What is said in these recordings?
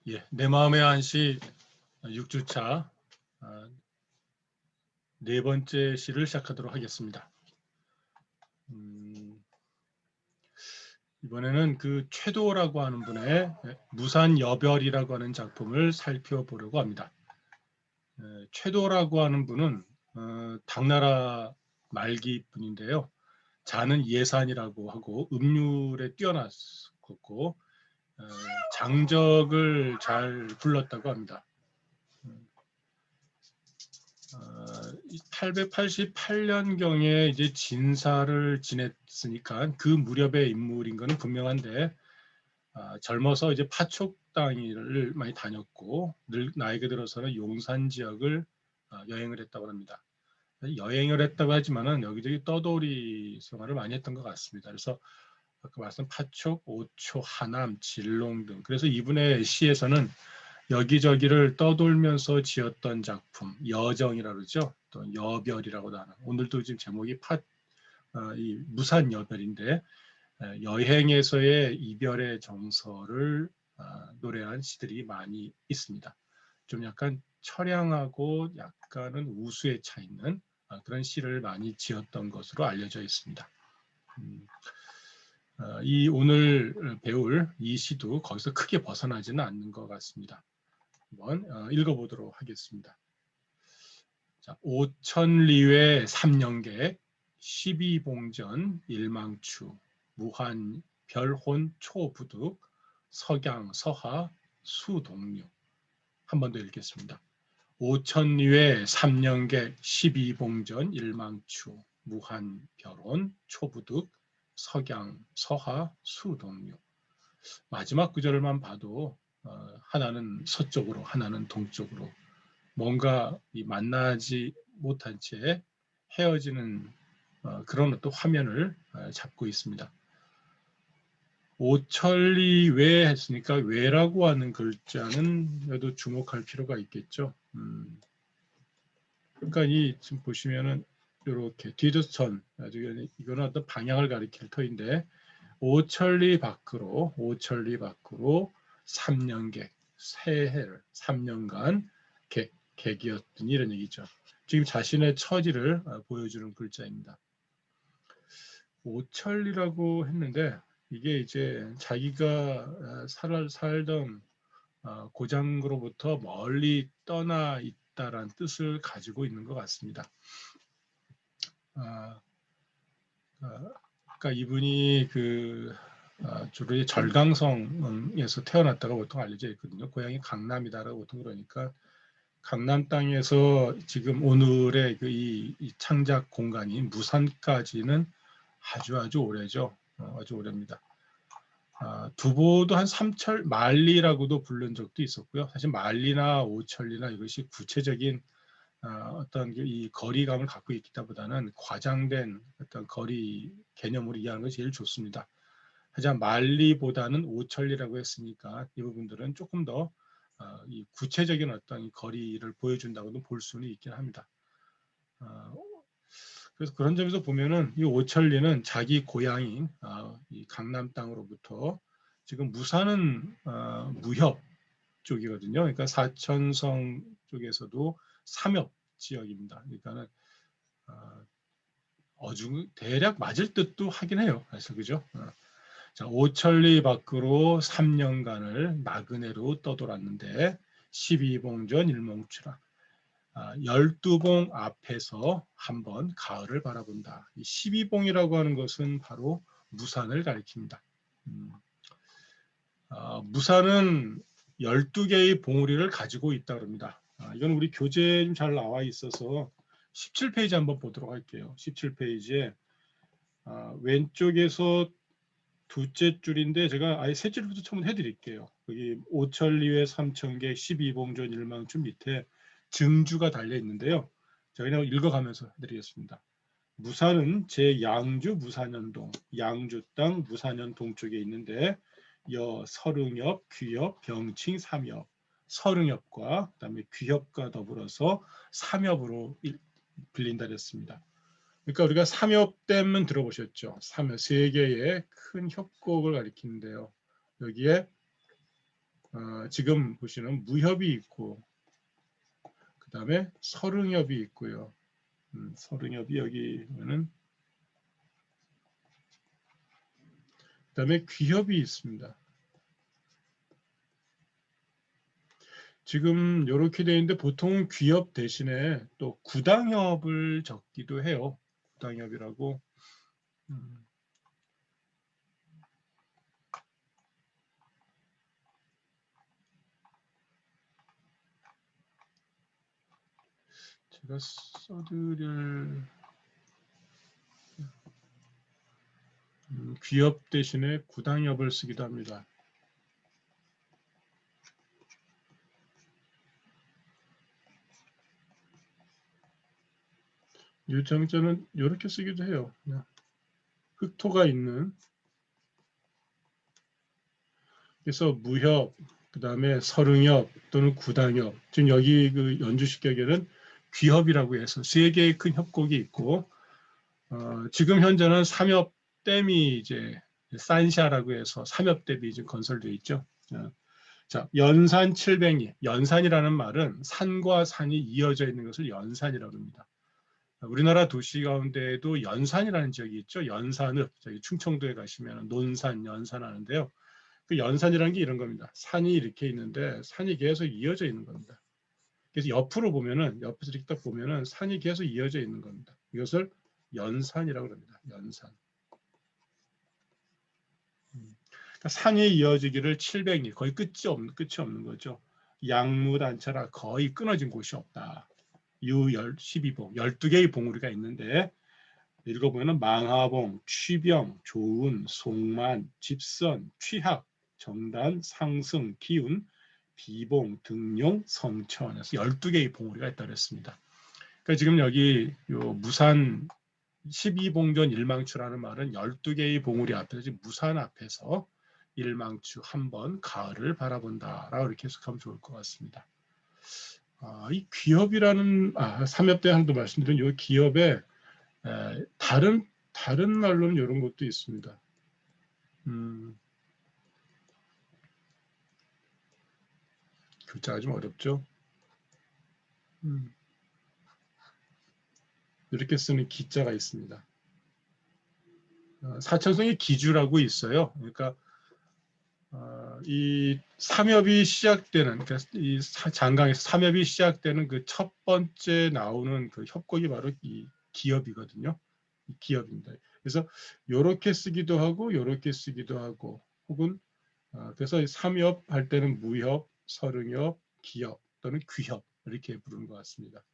예, 내 마음의 한시 6주차 네 번째 시를 시작하도록 하겠습니다. 이번에는 그 최도라고 하는 분의 무산여별이라고 하는 작품을 살펴보려고 합니다. 최도라고 하는 분은 당나라 말기 분인데요. 자는 예산이라고 하고 음률에 뛰어났었고 장적을 잘 불렀다고 합니다. 888년경에 이제 진사를 지냈으니까 그 무렵의 인물인 것은 분명한데 젊어서 이제 파촉 땅을 많이 다녔고 늘 나이가 들어서는 용산 지역을 여행을 했다고 합니다. 여행을 했다고 하지만은 여기저기 떠돌이 생활을 많이 했던 것 같습니다. 그래서 아까 말씀 파촉, 오초, 하남, 진롱 등 그래서 이분의 시에서는 여기저기를 떠돌면서 지었던 작품, 여정이라 그러죠. 또 여별이라고도 하는. 오늘도 지금 제목이 이 무산여별인데 여행에서의 이별의 정서를 노래한 시들이 많이 있습니다. 좀 약간 처량하고 약간은 우수에 차 있는 그런 시를 많이 지었던 것으로 알려져 있습니다. 이 오늘 배울 이 시도 거기서 크게 벗어나지는 않는 것 같습니다. 한번 읽어보도록 하겠습니다. 자, 오천리외 삼년객 12봉전 일망추 무한 별혼 초부득 석양 서하 수동류. 한 번 더 읽겠습니다. 오천리외 삼년객 12봉전 일망추 무한 별혼 초부득 석양 서하 수동류. 마지막 구절만 봐도 하나는 서쪽으로 하나는 동쪽으로 뭔가 만나지 못한 채 헤어지는 그런 어떤 화면을 잡고 있습니다. 오천리 외 했으니까 외라고 하는 글자는 그래도 주목할 필요가 있겠죠. 그러니까 이 지금 보시면은 이렇게 뒤도천 이거는 어떤 방향을 가리킬 터인데 오천리 밖으로 3년객 새해를 3년간 객이었던 이런 얘기죠. 지금 자신의 처지를 보여주는 글자입니다. 오천리라고 했는데 이게 이제 자기가 살던 고장으로부터 멀리 떠나 있다라는 뜻을 가지고 있는 것 같습니다. 그러니까 이분이 주로 절강성에서 태어났다가 보통 알려져 있거든요. 고향이 강남이다라고 보통 그러니까 강남 땅에서 지금 오늘의 이 창작 공간이 무산까지는 아주 오래죠. 아주 오래입니다. 두보도 한 삼철 만리라고도 부른 적도 있었고요. 사실 만리나 오천리나 이것이 구체적인 어떤 이 거리감을 갖고 있기보다는 과장된 어떤 거리 개념으로 이해하는 것이 제일 좋습니다. 하지만 만리보다는 오천리라고 했으니까 이 부분들은 조금 더 이 구체적인 어떤 이 거리를 보여준다고도 볼 수는 있긴 합니다. 그래서 그런 점에서 보면은 이 오천리는 자기 고향인 이 강남 땅으로부터 지금 무산은 무협 쪽이거든요. 그러니까 사천성 쪽에서도 삼협 지역입니다. 그러니까는 대략 맞을 듯도 하긴 해요. 사실 그죠? 자, 오천리 밖으로 3년간을 나그네로 떠돌았는데 12봉전 일몽추라. 12봉 앞에서 한번 가을을 바라본다. 이 12봉이라고 하는 것은 바로 무산을 가리킵니다. 무산은 12개의 봉우리를 가지고 있다고 합니다. 이건 우리 교재에 좀 잘 나와 있어서 17페이지 한번 보도록 할게요. 17페이지에 왼쪽에서 두째 줄인데 제가 아예 세 줄부터 처음 해드릴게요. 여기 오천리외 삼천객 12봉전 일망추 밑에 증주가 달려 있는데요. 제가 그냥 읽어가면서 해드리겠습니다. 무산은 제 양주 무산연동, 양주 땅 무산연 동쪽에 있는데 서릉엽, 귀엽, 병칭, 삼엽, 서릉엽과 그다음에 귀엽과 더불어서 삼엽으로 불린다 그랬습니다. 그러니까 우리가 삼엽댐은 들어보셨죠? 삼엽 세 개의 큰 협곡을 가리키는데요. 여기에 지금 보시는 무협이 있고 그 다음에 설응협이 있고요. 설응협이 여기 보면은 그 다음에 귀협이 있습니다. 지금 이렇게 되어 있는데 보통 귀협 대신에 또 구당협을 적기도 해요. 구당협이라고. 제가 써드릴 귀협 대신에 구당협을 쓰기도 합니다. 유정자는 이렇게 쓰기도 해요. 그냥 흑토가 있는. 그래서 무협, 그 다음에 설응협 또는 구당협. 지금 여기 그 연주식격에는 귀협이라고 해서 세 개의 큰 협곡이 있고, 지금 현재는 삼협댐이 이제 산샤라고 해서 삼협댐이 이제 건설되어 있죠. 자, 연산 700리. 연산이라는 말은 산과 산이 이어져 있는 것을 연산이라고 합니다. 우리나라 도시 가운데에도 연산이라는 지역이 있죠. 연산읍, 저기 충청도에 가시면 논산, 연산 하는데요. 그 연산이라는 게 이런 겁니다. 산이 이렇게 있는데 산이 계속 이어져 있는 겁니다. 그래서 옆으로 보면은 옆에서 이렇게 딱 보면은 산이 계속 이어져 있는 겁니다. 이것을 연산이라고 합니다. 연산. 그러니까 산이 이어지기를 700리 거의 끝이 없는 거죠. 양무단차라 거의 끊어진 곳이 없다. 유 12봉 12개의 봉우리가 있는데 읽어보면 망하봉, 취병, 조운, 송만, 집선, 취학, 정단, 상승, 기운, 비봉, 등용, 성천에서 12개의 봉우리가 있다고 했습니다. 그러니까 지금 여기 요 무산 12봉전 일망추라는 말은 12개의 봉우리 앞에서 지금 무산 앞에서 일망추 한 번 가을을 바라본다라고 이렇게 해석하면 좋을 것 같습니다. 이 기업이라는 삼엽대 한도 말씀드린 이 기업에 다른 말로는 이런 것도 있습니다. 글자가 좀 어렵죠. 이렇게 쓰는 기자가 있습니다. 사천성의 기주라고 있어요. 그러니까 이 삼엽이 시작되는, 그러니까 이 장강에서 삼엽이 시작되는 그 첫 번째 나오는 그 협곡이 바로 이 기업이거든요. 이 기업입니다. 그래서 이렇게 쓰기도 하고 이렇게 쓰기도 하고 혹은 그래서 삼엽 할 때는 무협, 설응협, 기협 또는 귀협 이렇게 부르는 것 같습니다.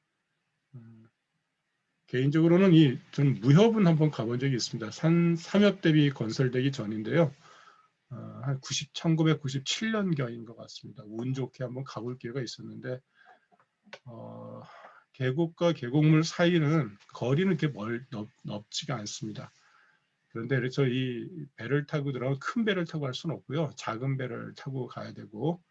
개인적으로는 저는 무협은 한번 가본 적이 있습니다. 삼엽대비 건설되기 전인데요. 한 1997년경인 것 같습니다. 운 좋게 한번 가볼 기회가 있었는데 계곡과 계곡물 사이는 거리는 그렇게 넓지가 않습니다. 그런데 그래서 이 배를 타고 들어가면 큰 배를 타고 갈 수는 없고요. 작은 배를 타고 가야 되고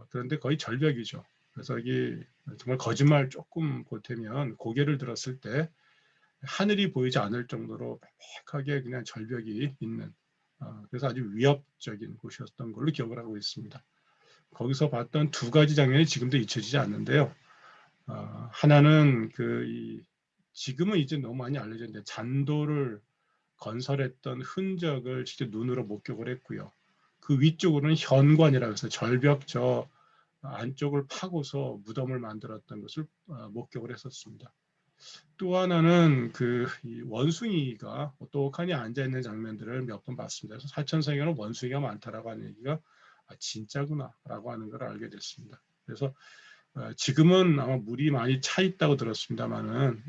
그런데 거의 절벽이죠. 그래서 이게 정말 거짓말 조금 보태면 고개를 들었을 때 하늘이 보이지 않을 정도로 빽빽하게 그냥 절벽이 있는 그래서 아주 위협적인 곳이었던 걸로 기억을 하고 있습니다. 거기서 봤던 두 가지 장면이 지금도 잊혀지지 않는데요. 하나는 지금은 이제 너무 많이 알려져 있는데 잔도를 건설했던 흔적을 직접 눈으로 목격을 했고요. 그 위쪽으로는 현관이라고 해서 절벽 저 안쪽을 파고서 무덤을 만들었던 것을 목격을 했었습니다. 또 하나는 이 원숭이가 똑똑하니 앉아있는 장면들을 몇 번 봤습니다. 그래서 사천성에는 원숭이가 많다라고 하는 얘기가 진짜구나라고 하는 걸 알게 됐습니다. 그래서 지금은 아마 물이 많이 차 있다고 들었습니다만은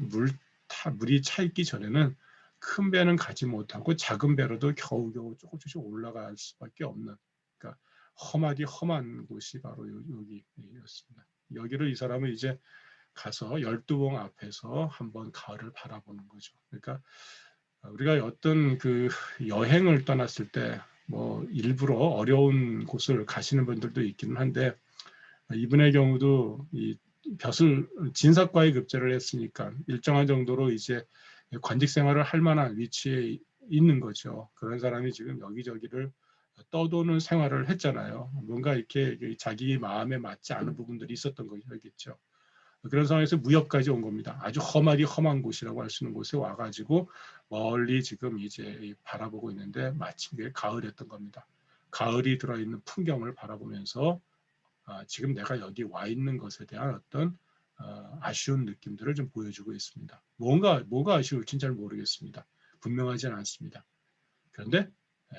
물이 차 있기 전에는 큰 배는 가지 못하고 작은 배로도 겨우겨우 조금씩 올라갈 수밖에 없는 그러니까 험한 곳이 바로 여기였습니다. 여기를 이 사람은 이제 가서 12봉 앞에서 한번 가을을 바라보는 거죠. 그러니까 우리가 어떤 여행을 떠났을 때 뭐 일부러 어려운 곳을 가시는 분들도 있기는 한데 이분의 경우도 이 벼슬 진사과에 급제를 했으니까 일정한 정도로 이제 관직 생활을 할 만한 위치에 있는 거죠. 그런 사람이 지금 여기저기를 떠도는 생활을 했잖아요. 뭔가 이렇게 자기 마음에 맞지 않은 부분들이 있었던 거겠죠. 그런 상황에서 무협까지 온 겁니다. 아주 험하디 험한 곳이라고 할 수 있는 곳에 와가지고 멀리 지금 이제 바라보고 있는데 마침 그게 가을이었던 겁니다. 가을이 들어있는 풍경을 바라보면서 지금 내가 여기 와 있는 것에 대한 어떤 아쉬운 느낌들을 좀 보여주고 있습니다. 뭐가 아쉬울지는 잘 모르겠습니다. 분명하지는 않습니다. 그런데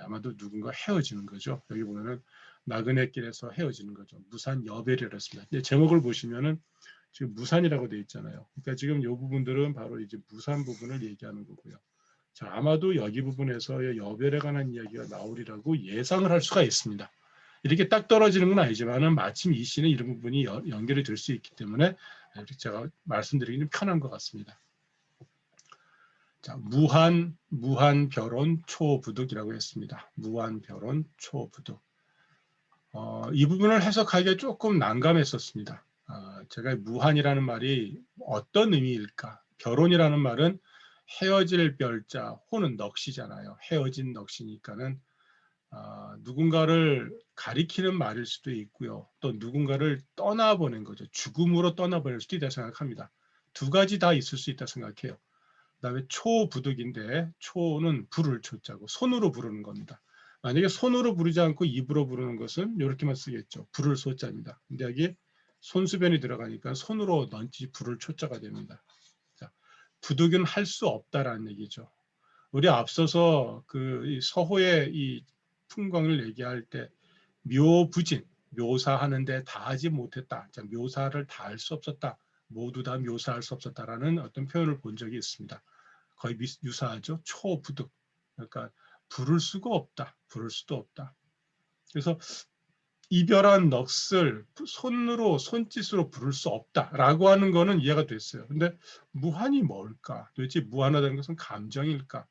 아마도 누군가 헤어지는 거죠. 여기 보면은 나그네 길에서 헤어지는 거죠. 무산 여별이었습니다. 제목을 보시면은 지금 무산이라고 되어 있잖아요. 그러니까 지금 이 부분들은 바로 이제 무산 부분을 얘기하는 거고요. 자, 아마도 여기 부분에서 여별에 관한 이야기가 나오리라고 예상을 할 수가 있습니다. 이렇게 딱 떨어지는 건 아니지만은 마침 이 시는 이런 부분이 연결이 될 수 있기 때문에 이렇게 제가 말씀드리기는 편한 것 같습니다. 자, 무한 별온 초부득이라고 했습니다. 무한 별온 초부득. 이 부분을 해석하기가 조금 난감했었습니다. 제가 무한이라는 말이 어떤 의미일까? 별온이라는 말은 헤어질 별자, 호는 넋이잖아요. 헤어진 넋이니까는 누군가를 가리키는 말일 수도 있고요. 또 누군가를 떠나보낸 거죠. 죽음으로 떠나보낼 수도 있다 생각합니다. 두 가지 다 있을 수 있다 생각해요. 그다음에 초부득인데 초는 불을 초자고 손으로 부르는 겁니다. 만약에 손으로 부르지 않고 입으로 부르는 것은 이렇게만 쓰겠죠. 불을 소자입니다. 근데 여기 손수변이 들어가니까 손으로 넌지 불을 초자가 됩니다. 자, 부득은 할 수 없다라는 얘기죠. 우리 앞서서 그 서호의 이 풍광을 얘기할 때 묘부진, 묘사하는데 다 하지 못했다. 자, 묘사를 다 할 수 없었다. 모두 다 묘사할 수 없었다라는 어떤 표현을 본 적이 있습니다. 거의 유사하죠. 초부득. 그러니까 부를 수가 없다. 부를 수도 없다. 그래서 이별한 넋을 손으로 손짓으로 부를 수 없다라고 하는 거는 이해가 됐어요. 근데 무한이 뭘까? 도대체 무한하다는 것은 감정일까?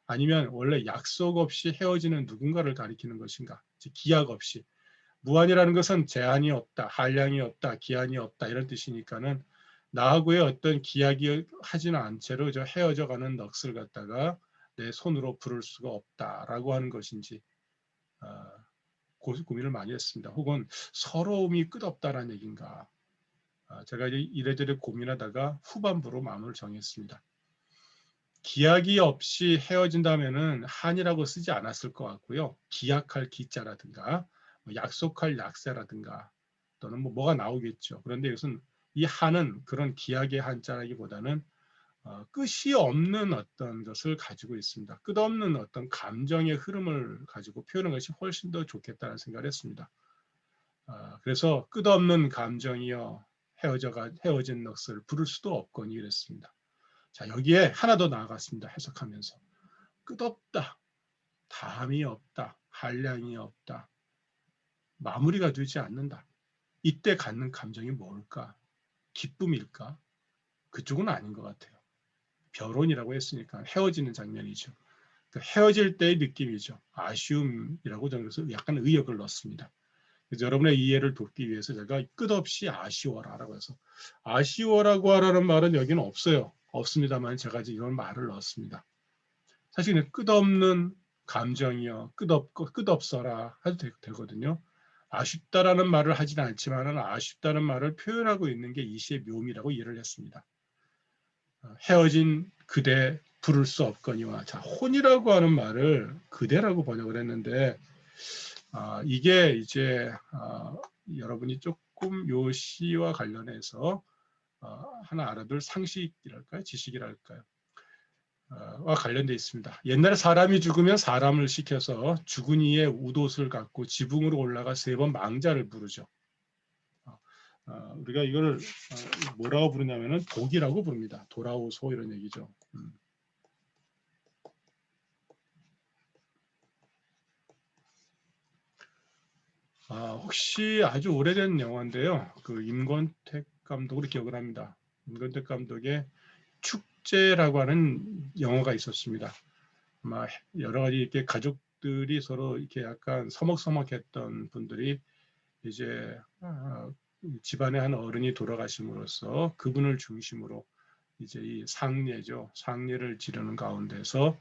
아니면 원래 약속 없이 헤어지는 누군가를 가리키는 것인가? 기약 없이. 무한이라는 것은 제한이 없다, 한량이 없다, 기한이 없다 이런 뜻이니까는 나하고의 어떤 기약이 하지는 않은 채로 저 헤어져가는 넋을 갖다가 내 손으로 부를 수가 없다라고 하는 것인지 고민을 많이 했습니다. 혹은 서러움이 끝없다라는 얘기인가. 제가 이래저래 고민하다가 후반부로 마음을 정했습니다. 기약이 없이 헤어진다면은 한이라고 쓰지 않았을 것 같고요. 기약할 기자라든가 약속할 약세라든가 또는 뭐가 나오겠죠. 그런데 이것은 이 한은 그런 기약의 한자라기보다는 끝이 없는 어떤 것을 가지고 있습니다. 끝없는 어떤 감정의 흐름을 가지고 표현하는 것이 훨씬 더 좋겠다는 생각을 했습니다. 그래서 끝없는 감정이여 헤어진 넋을 부를 수도 없거니 이랬습니다. 자, 여기에 하나 더 나아갔습니다. 해석하면서. 끝없다. 다함이 없다. 한량이 없다. 마무리가 되지 않는다. 이때 갖는 감정이 뭘까? 기쁨일까? 그쪽은 아닌 것 같아요. 결혼이라고 했으니까 헤어지는 장면이죠. 그러니까 헤어질 때의 느낌이죠. 아쉬움이라고 저는 그래서 약간 의역을 넣습니다. 그래서 여러분의 이해를 돕기 위해서 제가 끝없이 아쉬워라라고 해서 아쉬워라고 하라는 말은 여기는 없어요. 없습니다만 제가 이런 말을 넣었습니다. 사실은 끝없는 감정이요. 끝없어라 해도 되거든요. 아쉽다라는 말을 하지는 않지만 아쉽다는 말을 표현하고 있는 게 이 시의 묘미라고 이해를 했습니다. 헤어진 그대 부를 수 없거니와 자 혼이라고 하는 말을 그대라고 번역을 했는데 이게 이제 여러분이 조금 요 시와 관련해서 하나 알아둘 상식이랄까요? 지식이랄까요? 와 관련돼 있습니다. 옛날에 사람이 죽으면 사람을 시켜서 죽은 이의 우돛을 갖고 지붕으로 올라가 3번 망자를 부르죠. 우리가 이걸 뭐라고 부르냐면은 독이라고 부릅니다. 돌아오소 이런 얘기죠. 혹시 아주 오래된 영화인데요. 그 임권택 감독으로 기억을 합니다. 임권택 감독의 축제라고 하는 영화가 있었습니다. 아마 여러 가지 이렇게 가족들이 서로 이렇게 약간 서먹서먹했던 분들이 이제 집안의 한 어른이 돌아가심으로써 그분을 중심으로 이제 이 상례죠. 상례를 지르는 가운데서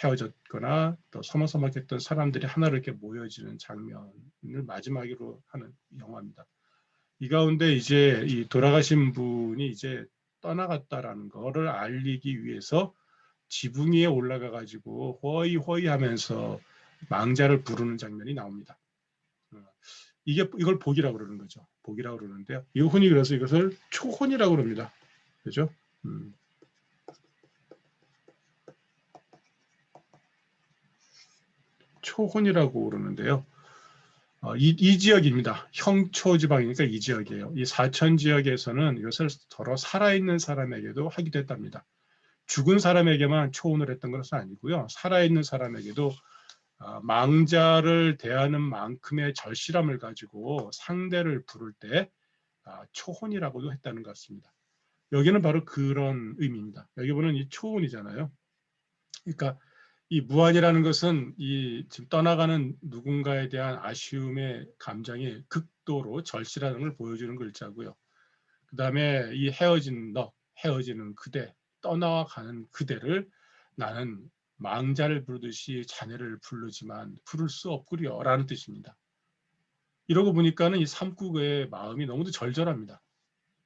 헤어졌거나 또 서먹서먹했던 사람들이 하나로 이렇게 모여지는 장면을 마지막으로 하는 영화입니다. 이 가운데 이제 이 돌아가신 분이 이제 떠나갔다라는 거를 알리기 위해서 지붕 위에 올라가 가지고 호이 하면서 망자를 부르는 장면이 나옵니다. 이걸 복이라고 그러는 거죠. 복이라고 그러는데요. 이 흔히 그래서 이것을 초혼이라고 그럽니다. 그죠? 초혼이라고 그러는데요. 이 지역입니다. 형초 지방이니까 이 지역이에요. 이 사천 지역에서는 이것을 더러 살아있는 사람에게도 하기도 했답니다. 죽은 사람에게만 초혼을 했던 것은 아니고요. 살아있는 사람에게도 망자를 대하는 만큼의 절실함을 가지고 상대를 부를 때 초혼이라고도 했다는 것 같습니다. 여기는 바로 그런 의미입니다. 여기 보는 이 초혼이잖아요. 그러니까 이 무한이라는 것은 이 지금 떠나가는 누군가에 대한 아쉬움의 감정이 극도로 절실한 걸 보여주는 글자고요. 그 다음에 이 헤어진 너, 헤어지는 그대, 떠나가는 그대를 나는 망자를 부르듯이 자네를 부르지만 부를 수 없구려 라는 뜻입니다. 이러고 보니까는 이 삼국의 마음이 너무도 절절합니다.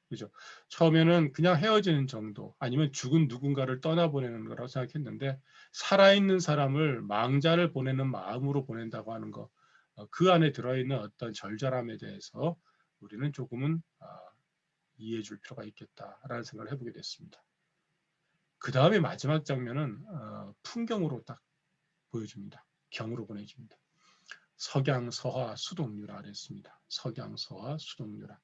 그죠? 처음에는 그냥 헤어지는 정도 아니면 죽은 누군가를 떠나보내는 거라고 생각했는데 살아있는 사람을 망자를 보내는 마음으로 보낸다고 하는 거, 그 안에 들어있는 어떤 절절함에 대해서 우리는 조금은 이해해 줄 필요가 있겠다라는 생각을 해보게 됐습니다. 그 다음에 마지막 장면은 풍경으로 딱 보여줍니다. 경으로 보내줍니다. 석양, 서화, 수동유라 그랬습니다. 석양, 서화, 수동유라.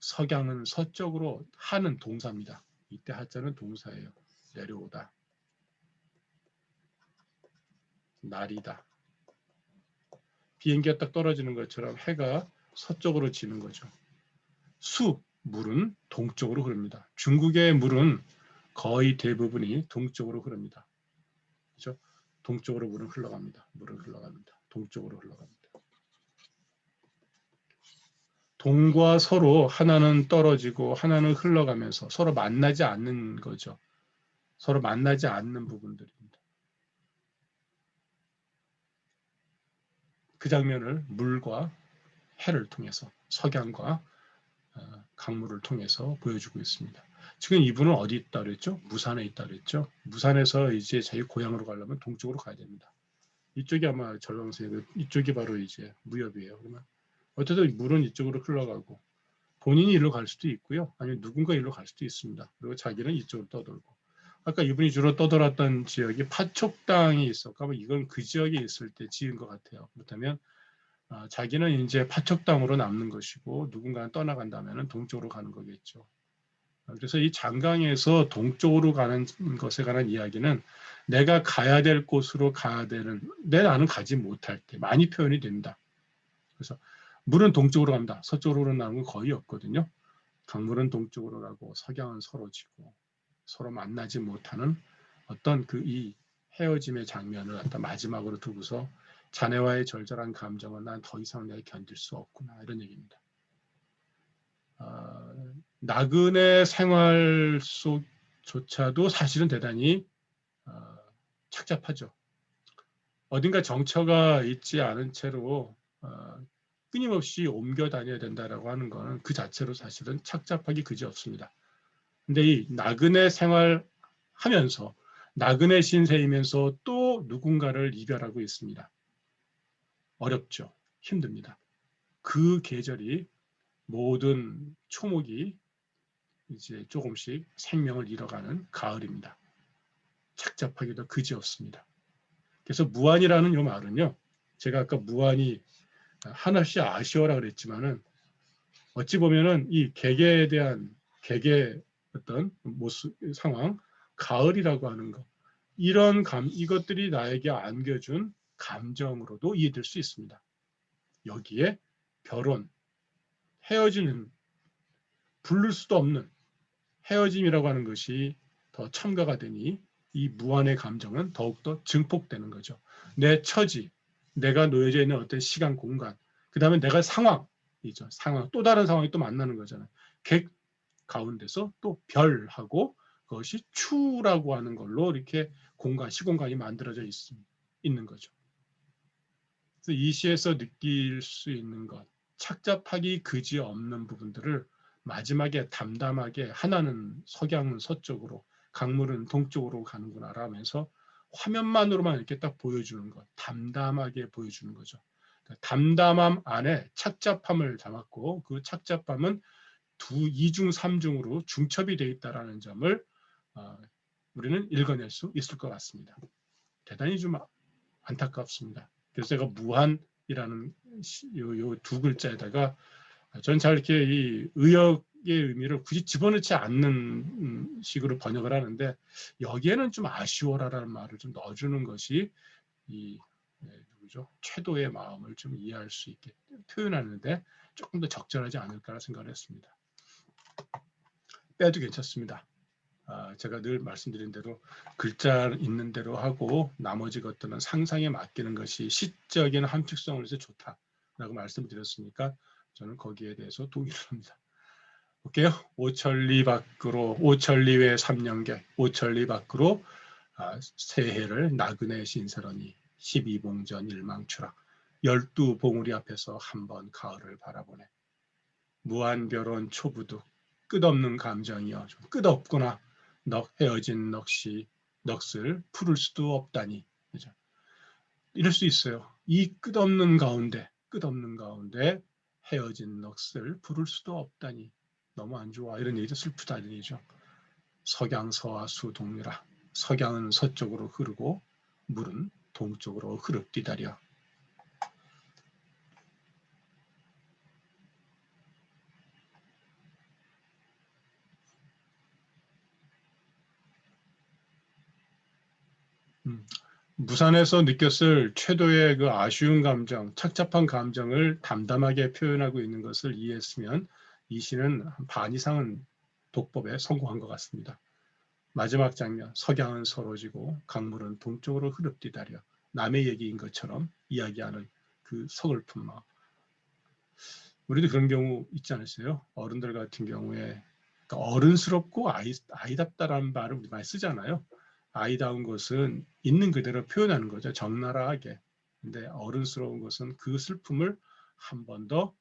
석양은 서쪽으로, 하는 동사입니다. 이때 하자는 동사예요. 내려오다, 날이다. 비행기가 딱 떨어지는 것처럼 해가 서쪽으로 지는 거죠. 수, 물은 동쪽으로 흐릅니다. 중국의 물은 거의 대부분이 동쪽으로 흐릅니다. 그렇죠? 동쪽으로 물은 흘러갑니다. 물은 흘러갑니다. 동쪽으로 흘러갑니다. 동과 서로 하나는 떨어지고 하나는 흘러가면서 서로 만나지 않는 거죠. 서로 만나지 않는 부분들입니다. 그 장면을 물과 해를 통해서, 석양과 강물을 통해서 보여주고 있습니다. 지금 이분은 어디 있다 그랬죠? 무산에 있다 그랬죠? 무산에서 이제 자기 고향으로 가려면 동쪽으로 가야 됩니다. 이쪽이 아마 절강세, 이쪽이 바로 이제 무협이에요. 그러면 어쨌든 물은 이쪽으로 흘러가고 본인이 일로 갈 수도 있고요. 아니면 누군가 일로 갈 수도 있습니다. 그리고 자기는 이쪽으로 떠돌고. 아까 이분이 주로 떠돌았던 지역이 파촉당이 있었고 이건 그 지역에 있을 때 지은 것 같아요. 그렇다면 자기는 이제 파촉당으로 남는 것이고 누군가는 떠나간다면 동쪽으로 가는 거겠죠. 그래서 이 장강에서 동쪽으로 가는 것에 관한 이야기는 내가 가야 될 곳으로 가야 되는, 나는 가지 못할 때 많이 표현이 된다. 그래서 물은 동쪽으로 간다. 서쪽으로 나는 건 거의 없거든요. 강물은 동쪽으로 가고 석양은 서로 지고 서로 만나지 못하는 어떤 그 이 헤어짐의 장면을 갖다 마지막으로 두고서 자네와의 절절한 감정은 난 더 이상 내가 견딜 수 없구나, 이런 얘기입니다. 나그네 생활 속조차도 사실은 대단히 착잡하죠. 어딘가 정처가 있지 않은 채로 끊임없이 옮겨 다녀야 된다라고 하는 것은 그 자체로 사실은 착잡하기 그지없습니다. 근데 이 나그네 생활하면서 나그네 신세이면서 또 누군가를 이별하고 있습니다. 어렵죠. 힘듭니다. 그 계절이 모든 초목이 이제 조금씩 생명을 잃어가는 가을입니다. 착잡하기도 그지없습니다. 그래서 무한이라는 이 말은요, 제가 아까 무한이 한없이 아쉬워라 그랬지만은 어찌 보면은 이 개개에 대한 개개 어떤 모습 상황, 가을이라고 하는 것, 이런 이것들이 나에게 안겨준 감정으로도 이해될 수 있습니다. 여기에 결혼, 헤어지는, 부를 수도 없는 헤어짐이라고 하는 것이 더 첨가가 되니 이 무한의 감정은 더욱더 증폭되는 거죠. 내 처지, 내가 놓여져 있는 어떤 시간, 공간, 그 다음에 내가 상황이죠. 상황, 또 다른 상황이 또 만나는 거잖아요. 객 가운데서 또 별하고 그것이 추라고 하는 걸로 이렇게 시공간이 만들어져 있는 거죠. 그래서 이 시에서 느낄 수 있는 것, 착잡하기 그지없는 부분들을 마지막에 담담하게 하나는 석양은 서쪽으로, 강물은 동쪽으로 가는구나 라면서 화면만으로만 이렇게 딱 보여주는 것, 담담하게 보여주는 거죠. 그러니까 담담함 안에 착잡함을 담았고 그 착잡함은 이중 삼중으로 중첩이 되어 있다는 점을 우리는 읽어낼 수 있을 것 같습니다. 대단히 좀 안타깝습니다. 그래서 제가 무한이라는 요 두 글자에다가 전 잘 이렇게 이 의역의 의미를 굳이 집어넣지 않는 식으로 번역을 하는데 여기에는 좀 아쉬워라라는 말을 좀 넣어주는 것이 이 누구죠? 최도의 마음을 좀 이해할 수 있게 표현하는데 조금 더 적절하지 않을까 생각을 했습니다. 빼도 괜찮습니다. 제가 늘 말씀드린 대로 글자 있는 대로 하고 나머지 것들은 상상에 맡기는 것이 시적인 함축성을 위해서 좋다라고 말씀드렸으니까 저는 거기에 대해서 동의를 합니다. 볼게요. 오천리 밖으로 오천리 외 삼년객 오천리 밖으로 새해를 나그네 신사러니 12봉전 일망추락 12봉우리 앞에서 한번 가을을 바라보네. 무한별원 초부득 끝없는 감정이여 좀 끝없구나. 헤어진 넋을 풀을 수도 없다니. 그죠? 이럴 수 있어요. 이 끝없는 가운데 헤어진 넋을 부를 수도 없다니. 너무 안 좋아. 이런 얘기죠. 슬프다는 얘기죠. 석양 서하수 동유라. 석양은 서쪽으로 흐르고 물은 동쪽으로 흐르디다려. 무산에서 느꼈을 최도의 그 아쉬운 감정, 착잡한 감정을 담담하게 표현하고 있는 것을 이해했으면 이 시는 한 반 이상은 독법에 성공한 것 같습니다. 마지막 장면, 석양은 서러지고 강물은 동쪽으로 흐릅디다려 남의 얘기인 것처럼 이야기하는 그 서글픈 마음. 우리도 그런 경우 있지 않으세요? 어른들 같은 경우에 그러니까 어른스럽고 아이답다라는 말을 우리 많이 쓰잖아요. 아이다운 것은 있는 그대로 표현하는 거죠. 적나라하게. 근데 어른스러운 것은 그 슬픔을 한 번 더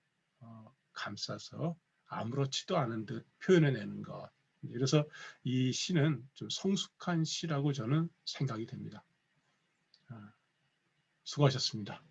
감싸서 아무렇지도 않은 듯 표현해내는 것. 그래서 이 시는 좀 성숙한 시라고 저는 생각이 됩니다. 수고하셨습니다.